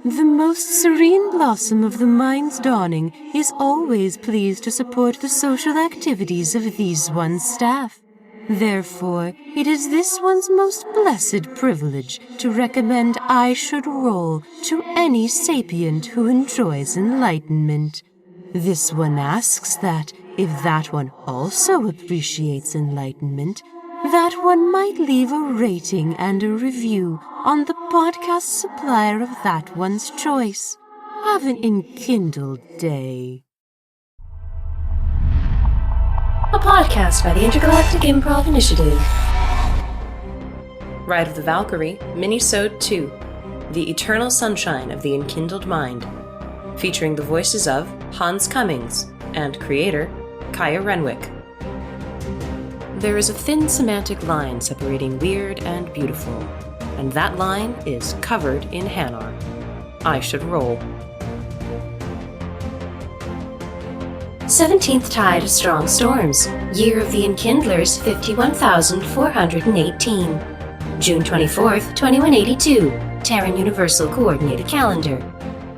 The most serene blossom of the mind's dawning is always pleased to support the social activities of these one's staff. Therefore, it is this one's most blessed privilege to recommend I should roll to any sapient who enjoys enlightenment. This one asks that, if that one also appreciates enlightenment, that one might leave a rating and a review on the podcast supplier of that one's choice. Have an enkindled day. A podcast by the Intergalactic Improv Initiative. Ride of the Valkyrie, Minisode 2, The Eternal Sunshine of the Enkindled Mind, featuring the voices of Hans Cummings and creator Kaya Renwick. There is a thin semantic line separating weird and beautiful, and that line is covered in Hanar. I should roll. 17th Tide of Strong Storms, Year of the Enkindlers 51,418. June 24th, 2182, Terran Universal Coordinated Calendar.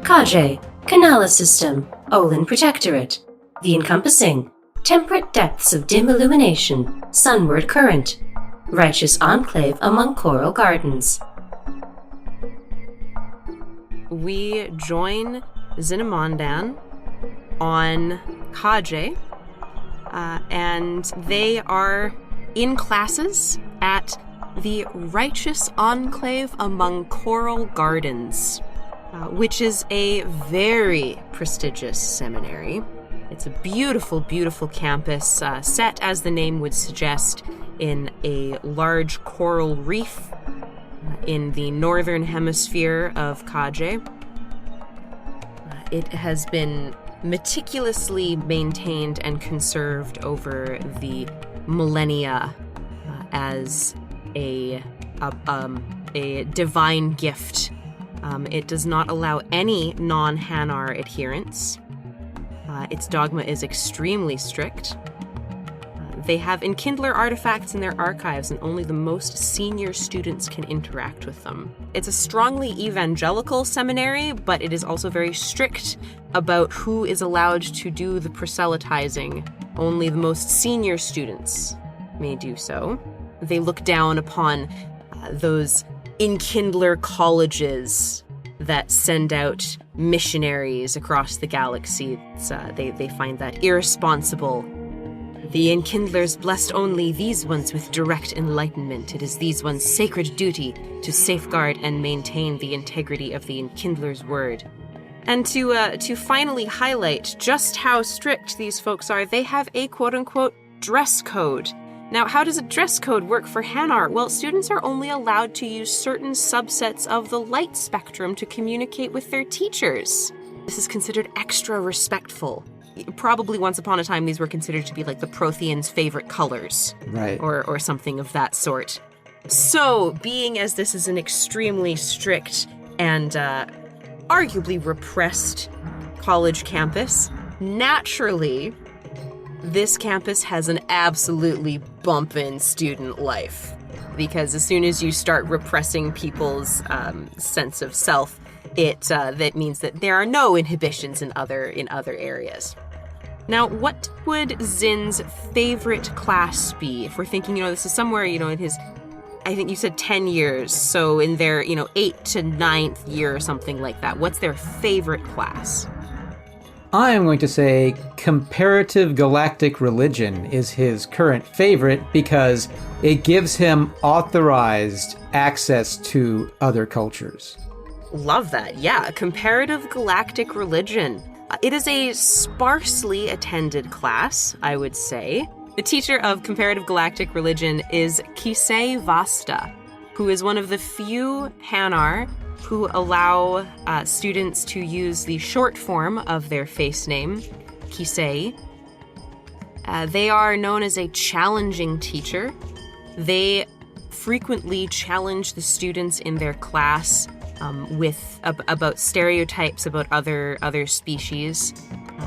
Kajay, Kanala System, Olin Protectorate. The Encompassing, Temperate Depths of Dim Illumination, Sunward Current. Righteous Enclave among Coral Gardens. We join Zynamondan on Kajay, and they are in classes at the Righteous Enclave among Coral Gardens, which is a very prestigious seminary. It's a beautiful, beautiful campus, set, as the name would suggest, in a large coral reef in the northern hemisphere of Kajay. It has been meticulously maintained and conserved over the millennia as a divine gift. It does not allow any non-Hanar adherents. Its dogma is extremely strict. They have Enkindler artifacts in their archives, and only the most senior students can interact with them. It's a strongly evangelical seminary, but it is also very strict about who is allowed to do the proselytizing. Only the most senior students may do so. They look down upon those Enkindler colleges that send out missionaries across the galaxy. They find that irresponsible. The Enkindlers blessed only these ones with direct enlightenment. It is these ones' sacred duty to safeguard and maintain the integrity of the Enkindler's word. And to finally highlight just how strict these folks are, they have a quote-unquote dress code. Now, how does a dress code work for Hanar? Well, students are only allowed to use certain subsets of the light spectrum to communicate with their teachers. This is considered extra respectful. Probably once upon a time, these were considered to be like the Protheans' favorite colors. Right. Or something of that sort. So, being as this is an extremely strict and arguably repressed college campus, naturally, this campus has an absolutely bumpin' student life. Because as soon as you start repressing people's sense of self, that means that there are no inhibitions in other areas. Now, what would Zin's favorite class be? If we're thinking, this is somewhere, in his, I think you said 10 years, so in their, 8th to 9th year or something like that. What's their favorite class? I am going to say Comparative Galactic Religion is his current favorite because it gives him authorized access to other cultures. Love that. Yeah, Comparative Galactic Religion. It is a sparsely attended class, I would say. The teacher of Comparative Galactic Religion is Kisei Vasta, who is one of the few Hanar who allow students to use the short form of their face name, Kisei. They are known as a challenging teacher. They frequently challenge the students in their class about stereotypes about other species,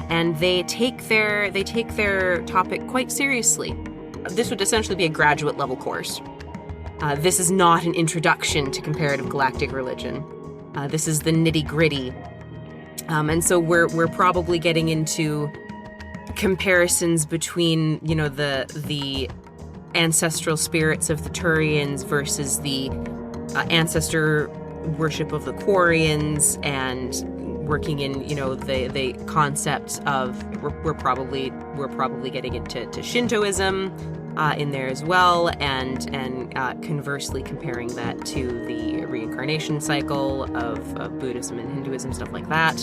and they take their topic quite seriously. This would essentially be a graduate level course. This is not an introduction to Comparative Galactic Religion. This is the nitty-gritty. And so we're probably getting into comparisons between, the ancestral spirits of the Turians versus the ancestor worship of the Quarians, and working in, the concepts of we're probably getting into Shintoism in there as well, and conversely comparing that to the reincarnation cycle of Buddhism and Hinduism, stuff like that.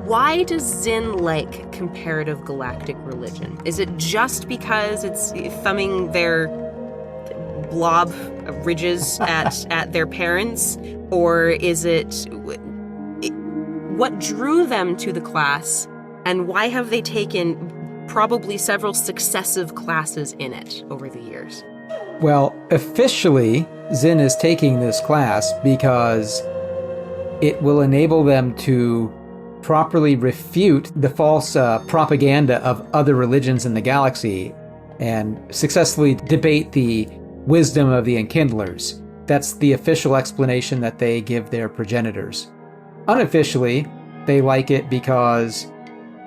Why does Zyn like comparative galactic religion? Is it just because it's thumbing their blob ridges at their parents, or is it what drew them to the class, and why have they taken probably several successive classes in it over the years? Well, officially, Zyn is taking this class because it will enable them to properly refute the false propaganda of other religions in the galaxy and successfully debate the wisdom of the Enkindlers. That's the official explanation that they give their progenitors. Unofficially, they like it because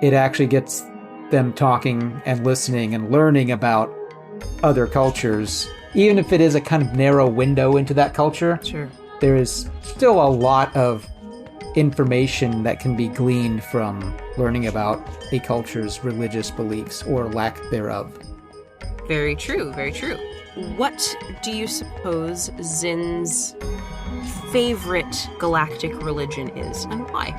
it actually gets them talking and listening and learning about other cultures. Even if it is a kind of narrow window into that culture, sure, there is still a lot of information that can be gleaned from learning about a culture's religious beliefs or lack thereof. Very true, very true. What do you suppose Zyn's favorite galactic religion is, and why?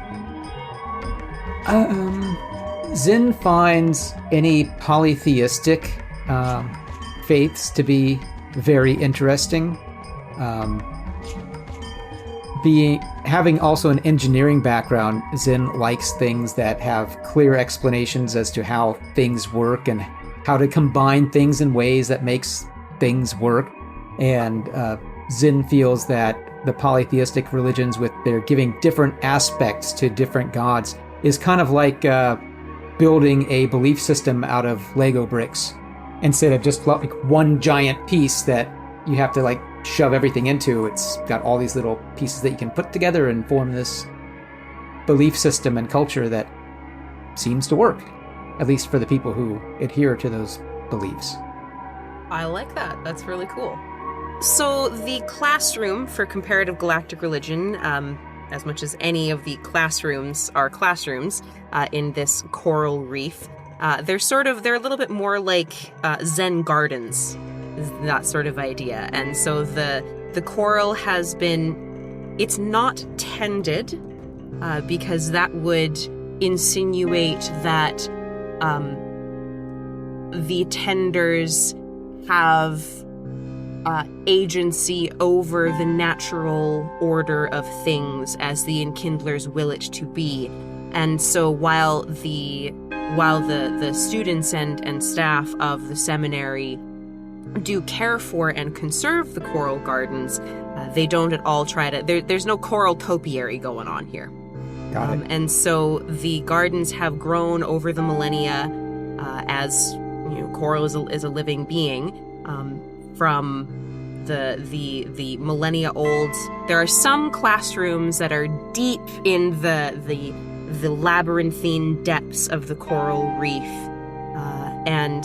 Zyn finds any polytheistic faiths to be very interesting. Having also an engineering background, Zyn likes things that have clear explanations as to how things work and how to combine things in ways that makes things work. And Zyn feels that the polytheistic religions, with their giving different aspects to different gods, is kind of like building a belief system out of Lego bricks instead of just like one giant piece that you have to like shove everything into. It's got all these little pieces that you can put together and form this belief system and culture that seems to work, at least for the people who adhere to those beliefs. I like that. That's really cool. So the classroom for comparative galactic religion, as much as any of the classrooms are classrooms in this coral reef, they're a little bit more like Zen gardens, that sort of idea. And so the coral has been, it's not tended because that would insinuate that the tenders have agency over the natural order of things as the Enkindlers will it to be. And so while the students and staff of the seminary do care for and conserve the coral gardens, they don't at all try to... There's no coral topiary going on here. Got it. And so the gardens have grown over the millennia as coral is a living being. From the millennia old, there are some classrooms that are deep in the labyrinthine depths of the coral reef, and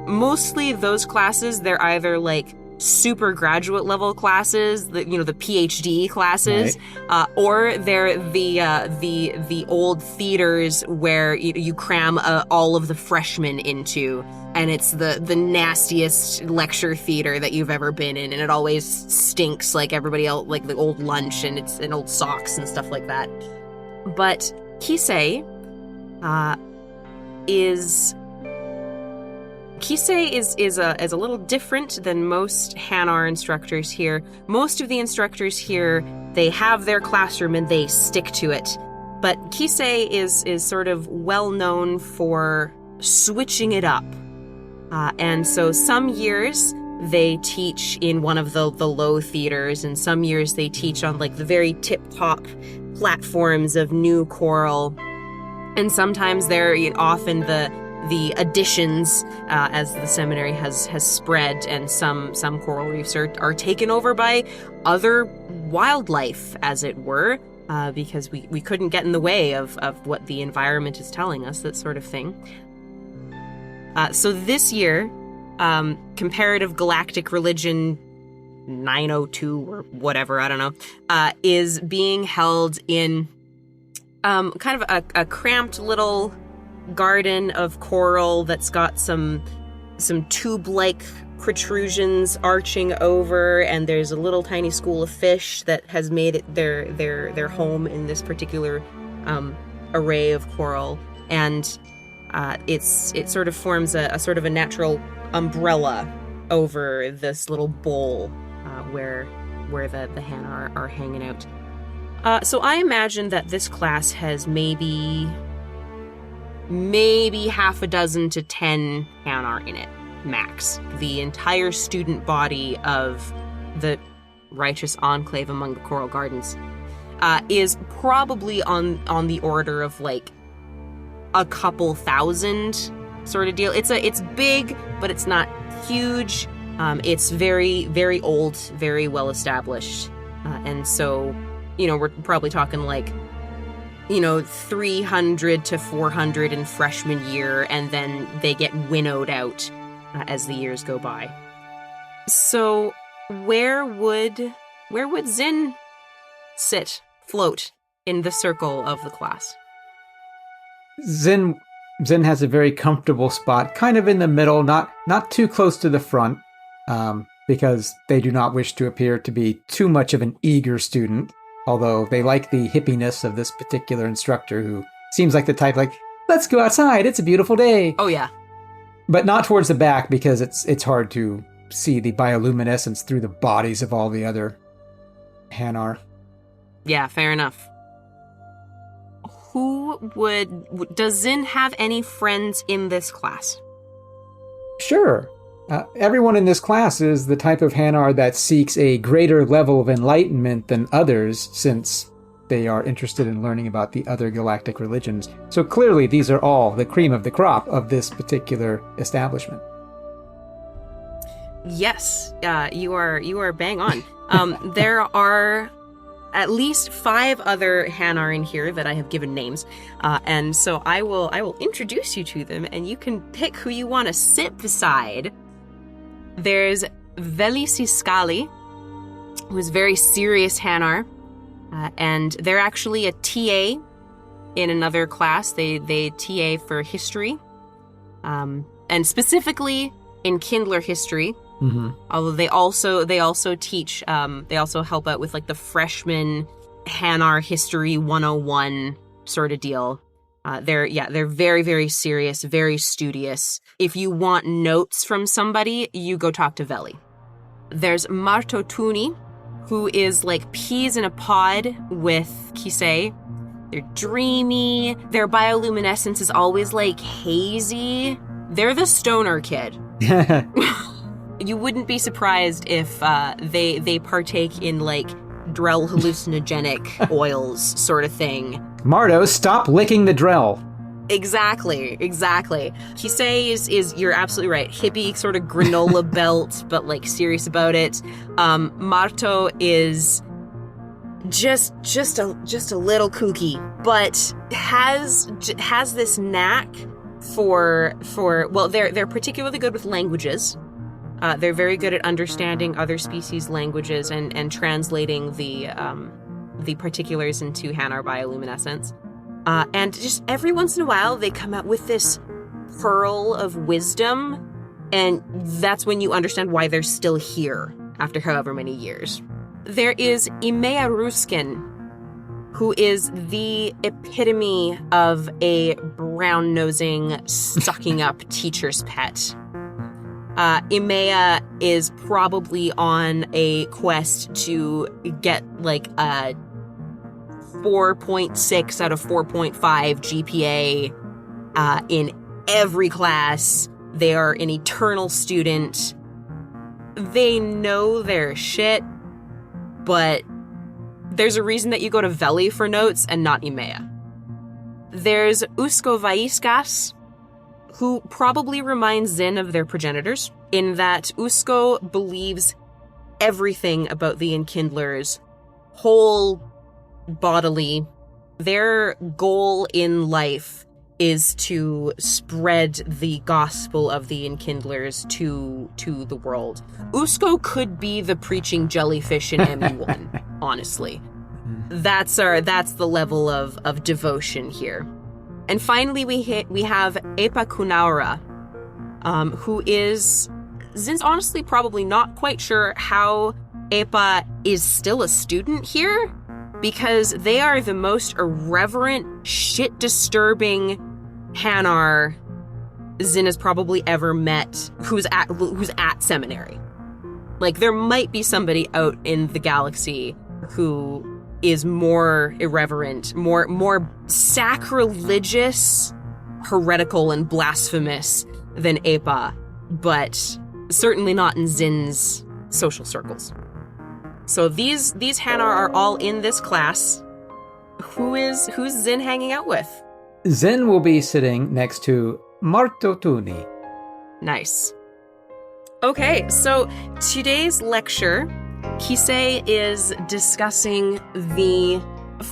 mostly those classes, they're either like super graduate level classes, the PhD classes, right, or they're the old theaters where you cram all of the freshmen into, and it's the nastiest lecture theater that you've ever been in, and it always stinks like everybody else, like the old lunch and old socks and stuff like that. But Kisei is a little different than most Hanar instructors here. Most of the instructors here, they have their classroom and they stick to it. But Kisei is sort of well known for switching it up. And so some years they teach in one of the low theaters, and some years they teach on like the very tip-top platforms of new coral. And sometimes they're often the the additions as the seminary has spread, and some coral reefs are taken over by other wildlife, as it were, because we couldn't get in the way of what the environment is telling us, that sort of thing. So this year, Comparative Galactic Religion 902 or whatever, I don't know, is being held in kind of a cramped little garden of coral that's got some tube-like protrusions arching over, and there's a little tiny school of fish that has made it their home in this particular array of coral, and it sort of forms a sort of a natural umbrella over this little bowl where the Hanar are hanging out. So I imagine that this class has maybe half a dozen to 10 Hanar in it, max. The entire student body of the Righteous Enclave among the Coral Gardens is probably on the order of like a couple thousand sort of deal. It's big, but it's not huge. It's very, very old, very well established. And so, we're probably talking like, 300 to 400 in freshman year, and then they get winnowed out as the years go by. So where would Zyn float in the circle of the class? Zyn has a very comfortable spot, kind of in the middle, not too close to the front, because they do not wish to appear to be too much of an eager student, although they like the hippiness of this particular instructor, who seems like the type like, let's go outside, it's a beautiful day. Oh yeah. But not towards the back, because it's hard to see the bioluminescence through the bodies of all the other Hanar. Yeah, fair enough. Does Zyn have any friends in this class? Sure. Everyone in this class is the type of Hanar that seeks a greater level of enlightenment than others, since they are interested in learning about the other galactic religions. So clearly these are all the cream of the crop of this particular establishment. Yes, you are bang on. There are at least 5 other Hanar in here that I have given names, and so I will introduce you to them, and you can pick who you want to sit beside. There's Velisiskali, who is very serious Hanar, and they're actually a TA in another class. They TA for history, and specifically Enkindler history. Mm-hmm. Although they also teach, they also help out with like the freshman Hanar history 101 sort of deal. They're very, very serious, very studious. If you want notes from somebody, you go talk to Veli. There's Martotuni, who is like peas in a pod with Kisei. They're dreamy. Their bioluminescence is always like hazy. They're the stoner kid. You wouldn't be surprised if they partake in like Drell hallucinogenic oils sort of thing. Marto, stop licking the Drell. Exactly. Kisei is you're absolutely right. Hippie sort of granola belt, but like serious about it. Marto is just a little kooky, but has this knack for well, they're particularly good with languages. They're very good at understanding other species' languages and translating the particulars into Hanar bioluminescence. And just every once in a while, they come out with this pearl of wisdom, and that's when you understand why they're still here after however many years. There is Imea Ruskin, who is the epitome of a brown-nosing, sucking-up teacher's pet. Imea is probably on a quest to get like a 4.6 out of 4.5 GPA in every class. They are an eternal student. They know their shit, but there's a reason that you go to Veli for notes and not Imea. There's Usko Vaiskas, who probably reminds Zin of their progenitors, in that Usko believes everything about the Enkindlers, whole bodily. Their goal in life is to spread the gospel of the Enkindlers to the world. Usko could be the preaching jellyfish in MU1, honestly. That's the level of devotion here. And finally, we have Epa Kunaura, who is, Zin's honestly probably not quite sure how Epa is still a student here, because they are the most irreverent, shit-disturbing Hanar Zin has probably ever met who's at seminary. Like, there might be somebody out in the galaxy who is more irreverent, more sacrilegious, heretical, and blasphemous than Epa, but certainly not in Zin's social circles. So these Hanar are all in this class. Who's Zin hanging out with? Zin will be sitting next to Marto Tuni. Nice. Okay, so today's lecture, Kisei is discussing the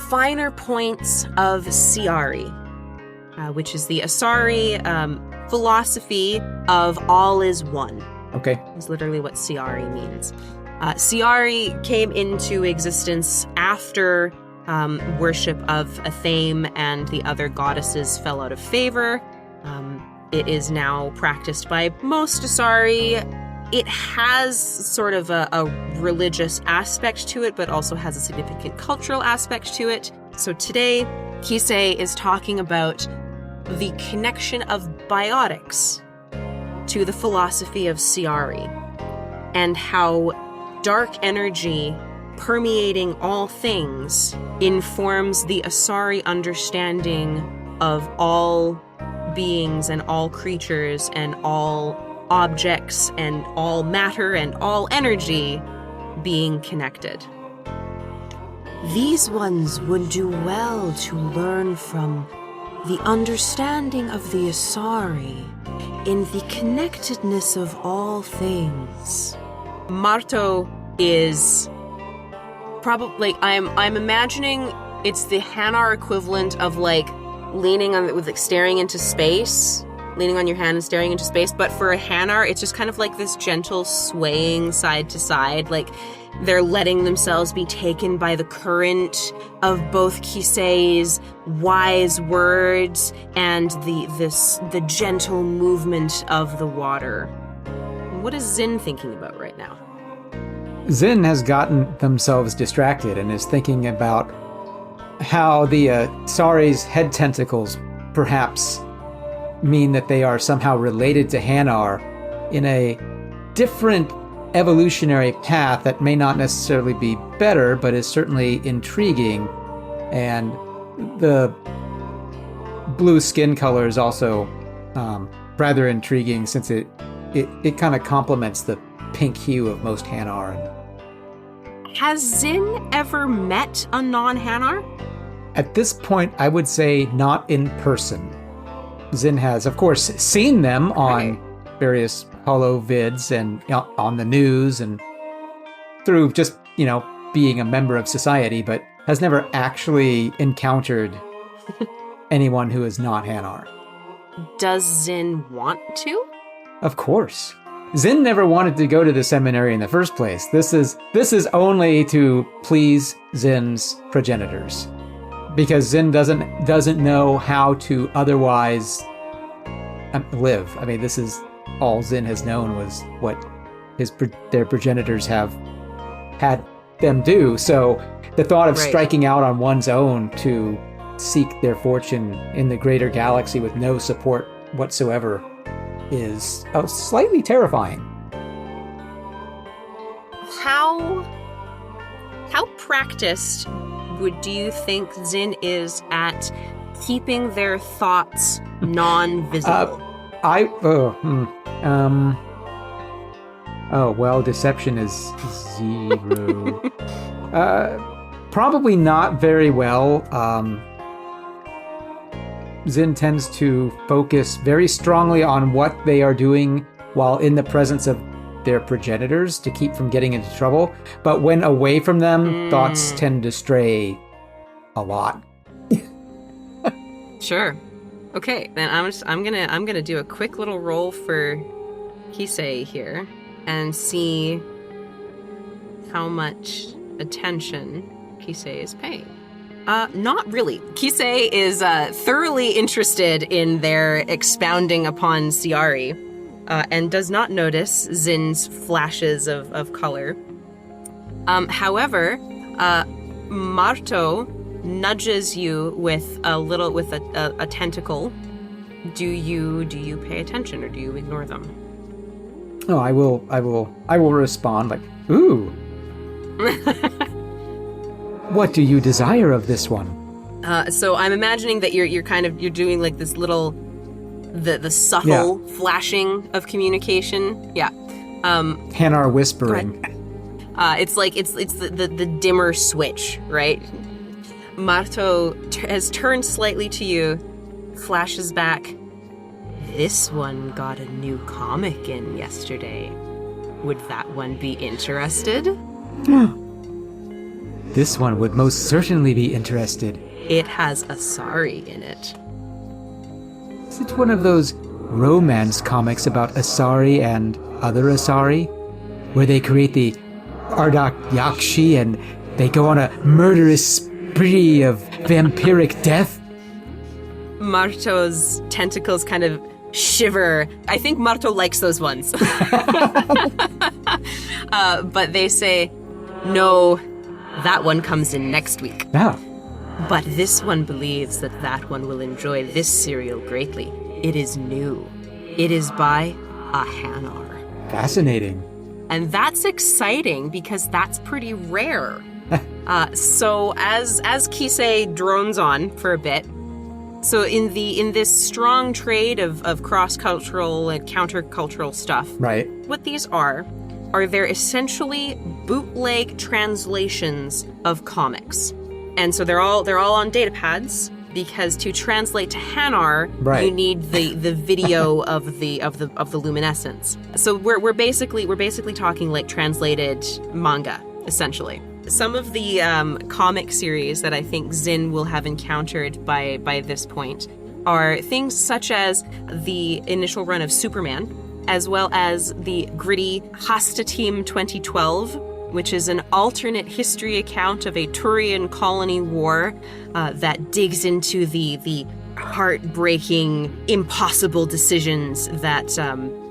finer points of Siari, which is the Asari philosophy of all is one. Okay. Is literally what Siari means. Siari came into existence after worship of Athame and the other goddesses fell out of favor. It is now practiced by most Asari. It has sort of a religious aspect to it, but also has a significant cultural aspect to it. So today, Kisei is talking about the connection of biotics to the philosophy of Siari, and how dark energy permeating all things informs the Asari understanding of all beings and all creatures and all objects and all matter and all energy being connected. These ones would do well to learn from the understanding of the Asari in the connectedness of all things. Marto is probably, I'm imagining it's the Hanar equivalent of like leaning on, with like staring into space, leaning on your hand and staring into space. But for a Hanar, it's just kind of like this gentle swaying side to side, like they're letting themselves be taken by the current of both Kisei's wise words and the gentle movement of the water. What is Zin thinking about right now? Zin has gotten themselves distracted and is thinking about how the Asari's head tentacles perhaps mean that they are somehow related to Hanar in a different evolutionary path that may not necessarily be better, but is certainly intriguing. And the blue skin color is also rather intriguing, since it kind of complements the pink hue of most Hanar. Has Zin ever met a non-Hanar? At this point, I would say not in person. Zin has, of course, seen them on various holo vids and on the news and through just, being a member of society, but has never actually encountered anyone who is not Hanar. Does Zin want to? Of course. Zin never wanted to go to the seminary in the first place. This is only to please Zin's progenitors, because Zin doesn't know how to otherwise live. I mean, this is all Zin has known was what their progenitors have had them do. So the thought of striking out on one's own to seek their fortune in the greater galaxy with no support whatsoever is slightly terrifying. How practiced do you think Zin is at keeping their thoughts non-visible? Deception is 0. Probably not very well. Zin tends to focus very strongly on what they are doing while in the presence of their progenitors to keep from getting into trouble. But when away from them, thoughts tend to stray a lot. Sure. Okay, then I'm gonna do a quick little roll for Kisei here and see how much attention Kisei is paying. Not really. Kisei is thoroughly interested in their expounding upon Ciari, and does not notice Zin's flashes of color. However, Marto nudges you with a tentacle. Do you pay attention or do you ignore them? Oh, I will respond like, ooh. What do you desire of this one? So I'm imagining that you're doing like this little, the subtle flashing of communication. Yeah. Hanar whispering. Right. It's the dimmer switch, right? Marto has turned slightly to you, flashes back. This one got a new comic in yesterday. Would that one be interested? This one would most certainly be interested. It has Asari in it. Is it one of those romance comics about Asari and other Asari? Where they create the Ardak Yakshi and they go on a murderous spree of vampiric death? Marto's tentacles kind of shiver. I think Marto likes those ones. But they say, no, that one comes in next week. Ah. But this one believes that one will enjoy this serial greatly. It is new. It is by a Hanar. Fascinating. And that's exciting because that's pretty rare. So as Kisei drones on for a bit, so in this strong trade of cross-cultural and counter-cultural stuff, right? What these are they're essentially bootleg translations of comics, and so they're all on data pads because to translate to Hanar, right, you need the video of the luminescence. So we're basically talking like translated manga essentially. Some of the comic series that I think Zin will have encountered by this point are things such as the initial run of Superman, as well as the gritty Hasta Team 2012, which is an alternate history account of a Turian colony war that digs into the heartbreaking, impossible decisions that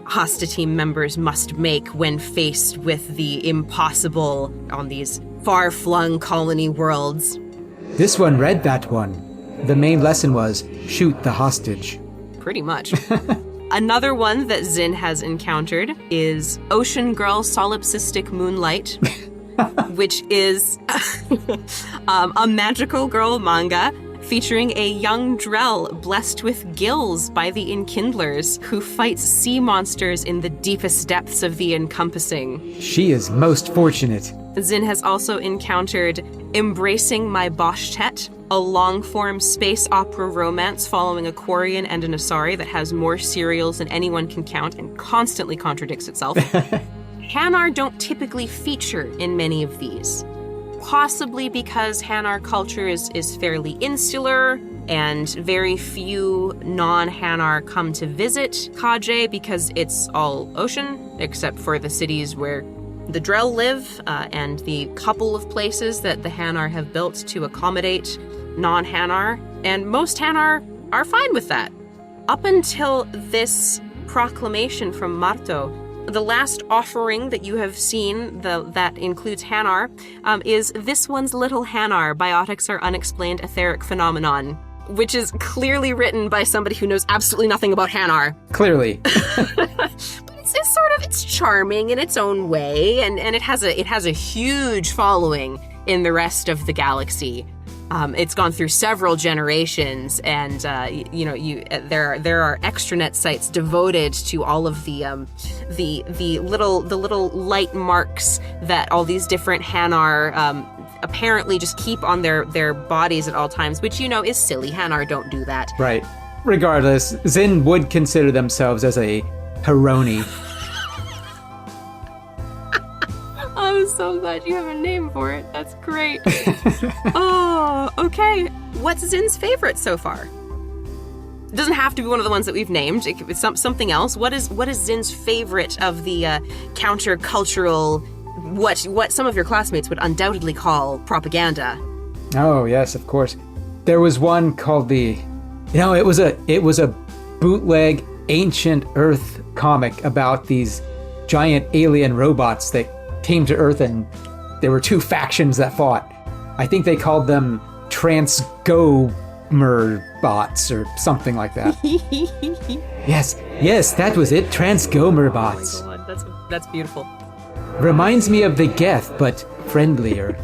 Hasta Team members must make when faced with the impossible on these far-flung colony worlds. This one read that one. The main lesson was, shoot the hostage. Pretty much. Another one that Zin has encountered is Ocean Girl Solipsistic Moonlight, which is a magical girl manga featuring a young Drell blessed with gills by the Enkindlers who fights sea monsters in the deepest depths of the encompassing. She is most fortunate. Zin has also encountered Embracing My Boshtet, a long-form space opera romance following a Quarian and an Asari that has more serials than anyone can count and constantly contradicts itself. Hanar don't typically feature in many of these, possibly because Hanar culture is fairly insular and very few non-Hanar come to visit Kaje because it's all ocean, except for the cities where the Drell live, and the couple of places that the Hanar have built to accommodate non-Hanar, and most Hanar are fine with that. Up until this proclamation from Marto, the last offering that you have seen that includes Hanar is This One's Little Hanar, Biotics Are Unexplained Etheric Phenomenon, which is clearly written by somebody who knows absolutely nothing about Hanar. Clearly. It's charming in its own way, and it has a huge following in the rest of the galaxy. It's gone through several generations, and there are extranet sites devoted to all of the little light marks that all these different Hanar apparently just keep on their bodies at all times, which is silly. Hanar don't do that. Right. regardless, Zin would consider themselves as a Heroni. I'm so glad you have a name for it. That's great. Oh, okay. What's Zin's favorite so far? It doesn't have to be one of the ones that we've named. It could be something else. What is Zin's favorite of the countercultural, what some of your classmates would undoubtedly call propaganda? Oh, yes, of course. There was one called it was a bootleg ancient Earth comic about these giant alien robots that came to Earth, and there were two factions that fought. I think they called them Transgomer bots or something like that. Yes, that was it. Transgomer bots. Oh my God, that's beautiful. Reminds me of the Geth, but friendlier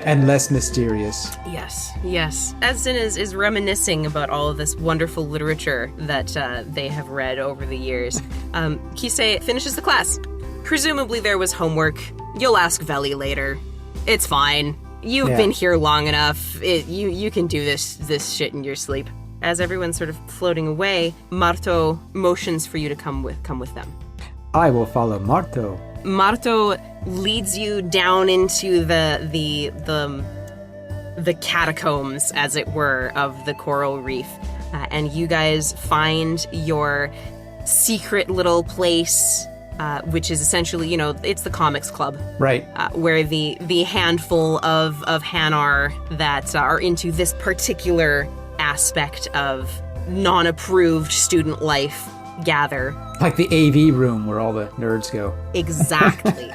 and less mysterious. Yes. As Zin is reminiscing about all of this wonderful literature that they have read over the years, Kisei finishes the class. Presumably there was homework. You'll ask Veli later. It's fine. You've been here long enough. You can do this shit in your sleep. As everyone's sort of floating away, Marto motions for you to come with them. I will follow Marto. Marto leads you down into the catacombs, as it were, of the coral reef, and you guys find your secret little place, which is essentially, it's the comics club, right? Where the handful of Hanar that are into this particular aspect of non-approved student life gather. Like the AV room where all the nerds go. Exactly.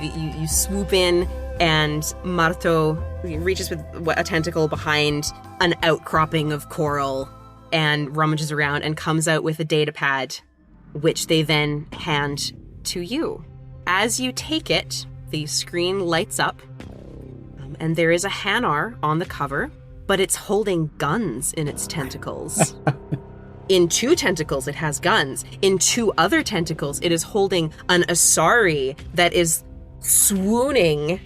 You swoop in, and Marto reaches with a tentacle behind an outcropping of coral and rummages around and comes out with a data pad, which they then hand to you. As you take it, the screen lights up, and there is a Hanar on the cover, but it's holding guns in its tentacles. In two tentacles, it has guns. In two other tentacles, it is holding an Asari that is swooning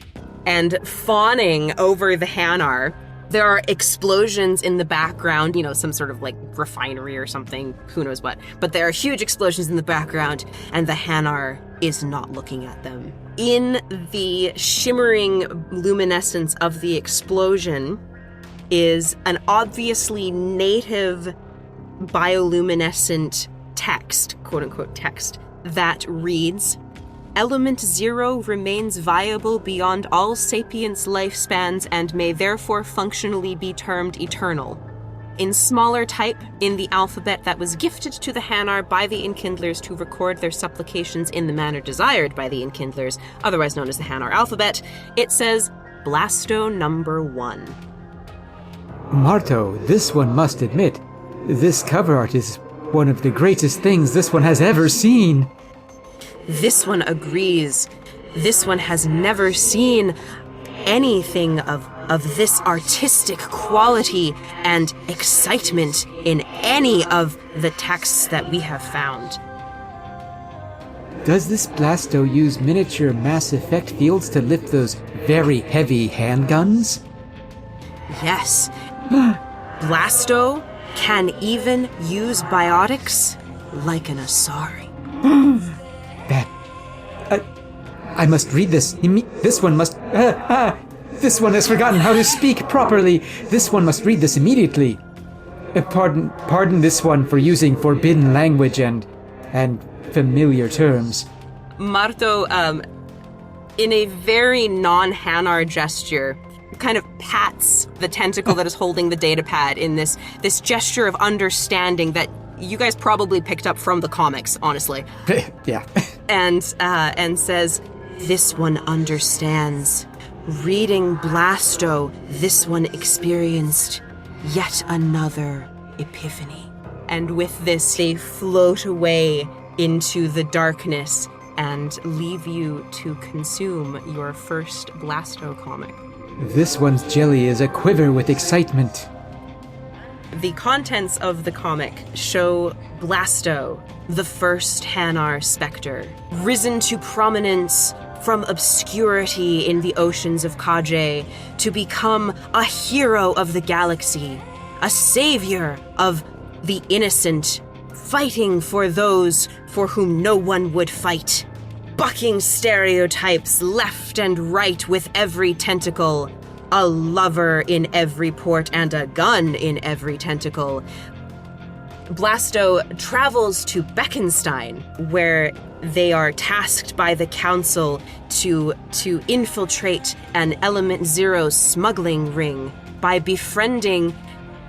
and fawning over the Hanar. There are explosions in the background, some sort of like refinery or something, who knows what. But there are huge explosions in the background, and the Hanar is not looking at them. In the shimmering luminescence of the explosion is an obviously native bioluminescent text, quote-unquote text, that reads, "Element Zero remains viable beyond all sapience lifespans and may therefore functionally be termed eternal. In smaller type, in the alphabet that was gifted to the Hanar by the Enkindlers to record their supplications in the manner desired by the Enkindlers, otherwise known as the Hanar alphabet, it says Blasto number 1. Marto, this one must admit, this cover art is one of the greatest things this one has ever seen. This one agrees. This one has never seen anything of this artistic quality and excitement in any of the texts that we have found. Does this Blasto use miniature Mass Effect fields to lift those very heavy handguns? Yes. Blasto can even use biotics like an Asari. I must read this. This one must... this one has forgotten how to speak properly. This one must read this immediately. Pardon this one for using forbidden language and familiar terms. Marto, in a very non-Hanar gesture, kind of pats the tentacle that is holding the data pad in this gesture of understanding that you guys probably picked up from the comics, honestly. Yeah. And says, "This one understands. Reading Blasto, this one experienced yet another epiphany." And with this, they float away into the darkness and leave you to consume your first Blasto comic. This one's jelly is a quiver with excitement. The contents of the comic show Blasto, the first Hanar Spectre, risen to prominence from obscurity in the oceans of Kajay to become a hero of the galaxy, a savior of the innocent, fighting for those for whom no one would fight, bucking stereotypes left and right with every tentacle, a lover in every port and a gun in every tentacle. Blasto travels to Beckenstein, where they are tasked by the council to infiltrate an Element Zero smuggling ring by befriending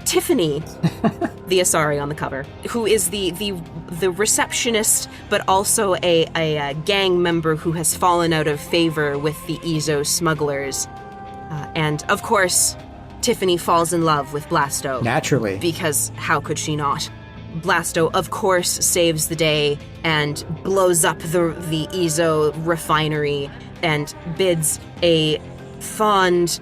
Tiffany, the Asari on the cover, who is the receptionist, but also a gang member who has fallen out of favor with the Ezo smugglers. And, of course, Tiffany falls in love with Blasto. Naturally. Because how could she not? Blasto, of course, saves the day and blows up the Ezo refinery and bids a fond,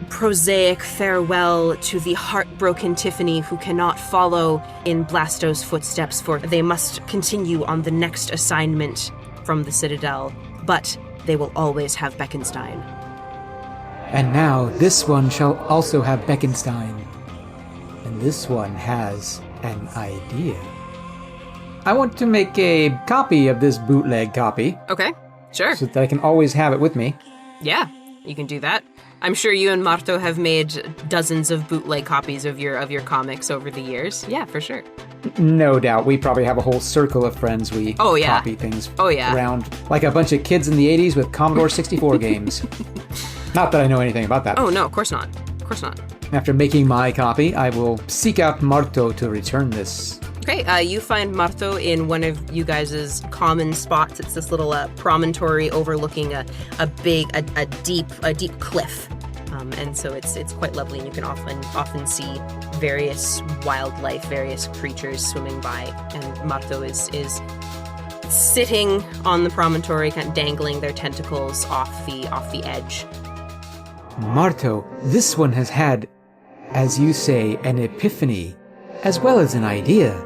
prosaic farewell to the heartbroken Tiffany, who cannot follow in Blasto's footsteps, for they must continue on the next assignment from the Citadel, but they will always have Beckenstein. And now this one shall also have Beckenstein. And this one has an idea. I want to make a copy of this bootleg copy. Okay, sure. So that I can always have it with me. Yeah, you can do that. I'm sure you and Marto have made dozens of bootleg copies of your comics over the years. Yeah, for sure. No doubt. We probably have a whole circle of friends we copy things around. Like a bunch of kids in the 80s with Commodore 64 games. Not that I know anything about that. Oh, no, of course not. Of course not. After making my copy, I will seek out Marto to return this. Okay, you find Marto in one of you guys' common spots. It's this little promontory overlooking a deep cliff, and so it's quite lovely. And you can often see various wildlife, various creatures swimming by. And Marto is sitting on the promontory, kind of dangling their tentacles off the edge. Marto, this one has had, as you say, an epiphany, as well as an idea.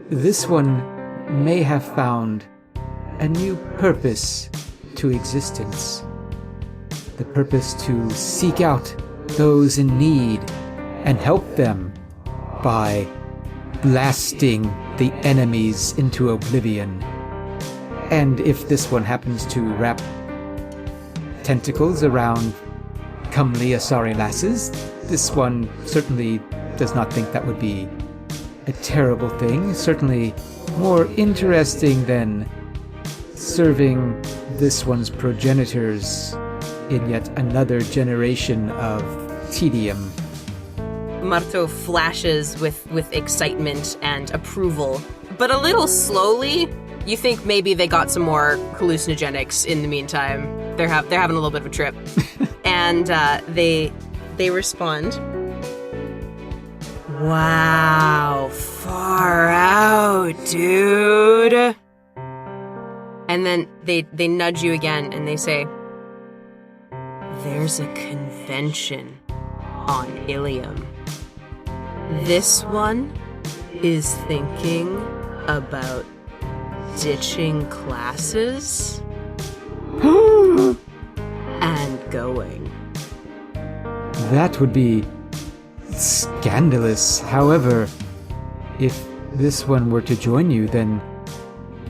This one may have found a new purpose to existence. The purpose to seek out those in need and help them by blasting the enemies into oblivion. And if this one happens to wrap tentacles around comely Asari lasses, this one certainly does not think that would be a terrible thing. Certainly more interesting than serving this one's progenitors in yet another generation of tedium. Marto flashes with excitement and approval, but a little slowly. You think maybe they got some more hallucinogenics in the meantime. They're having a little bit of a trip. And they respond, "Wow, far out, dude." And then they nudge you again and they say, "There's a convention on Ilium. This one is thinking about ditching classes and going." That would be scandalous. However, if this one were to join you, then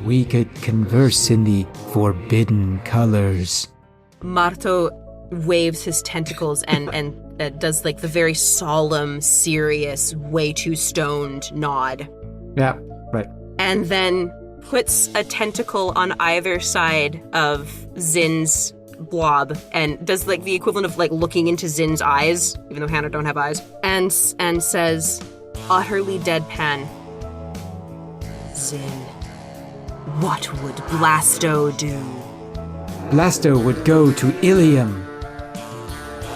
we could converse in the forbidden colors. Marto waves his tentacles and does like the very solemn, serious, way too stoned nod. Yeah, right. And then puts a tentacle on either side of Zin's blob and does like the equivalent of like looking into Zin's eyes, even though Hannah don't have eyes, and says, utterly deadpan, "Zin, what would Blasto do?" Blasto would go to Ilium.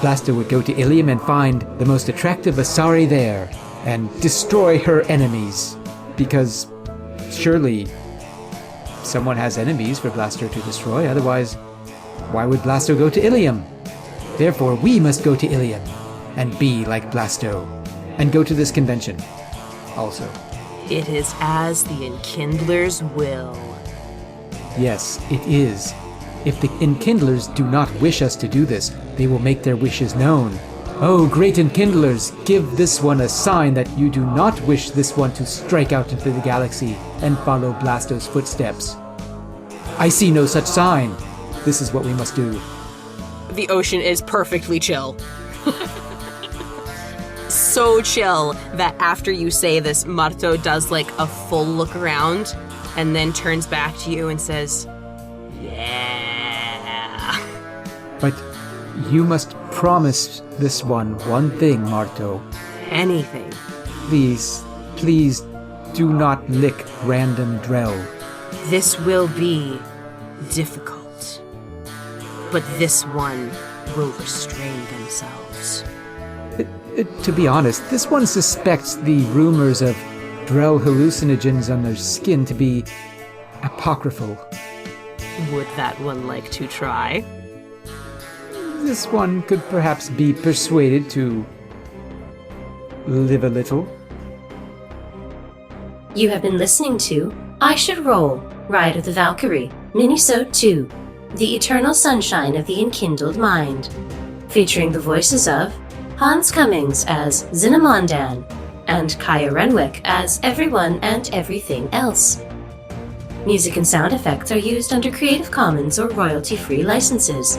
Blasto would go to Ilium and find the most attractive Asari there and destroy her enemies. Because surely someone has enemies for Blasto to destroy, otherwise why would Blasto go to Ilium? Therefore we must go to Ilium and be like Blasto and go to this convention also. It is as the Enkindlers will. Yes, it is. If the Enkindlers do not wish us to do this, they will make their wishes known. Oh, great Enkindlers, give this one a sign that you do not wish this one to strike out into the galaxy and follow Blasto's footsteps. I see no such sign. This is what we must do. The ocean is perfectly chill. So chill that after you say this, Marto does like a full look around and then turns back to you and says, "Yeah." But you must promise this one thing, Marto. Anything. Please do not lick random Drell. This will be difficult, but this one will restrain themselves. To be honest, this one suspects the rumors of Drell hallucinogens on their skin to be apocryphal. Would that one like to try? This one could perhaps be persuaded to live a little. You have been listening to I Should Roll, Ride of the Valkyrie, Minisode 2, The Eternal Sunshine of the Enkindled Mind, featuring the voices of Hans Cummings as Zynamondan and Kaya Renwick as everyone and everything else. Music and sound effects are used under Creative Commons or royalty-free licenses.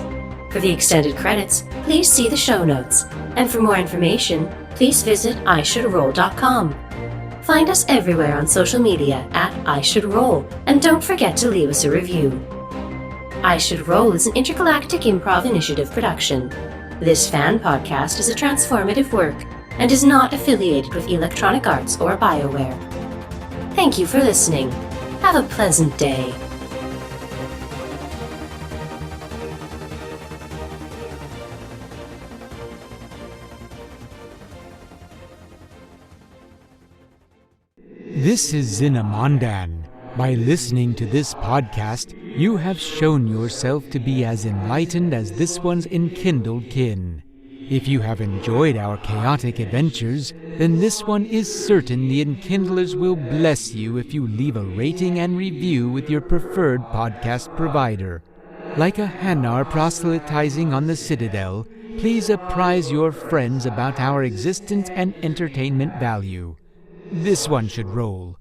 For the extended credits, please see the show notes, and for more information, please visit ishouldroll.com. Find us everywhere on social media at ishouldroll, and don't forget to leave us a review. I Should Roll is an Intergalactic Improv Initiative production. This fan podcast is a transformative work and is not affiliated with Electronic Arts or BioWare. Thank you for listening. Have a pleasant day. This is Zynamondan. By listening to this podcast, you have shown yourself to be as enlightened as this one's enkindled kin. If you have enjoyed our chaotic adventures, then this one is certain the Enkindlers will bless you if you leave a rating and review with your preferred podcast provider. Like a Hanar proselytizing on the Citadel, please apprise your friends about our existence and entertainment value. This one should roll.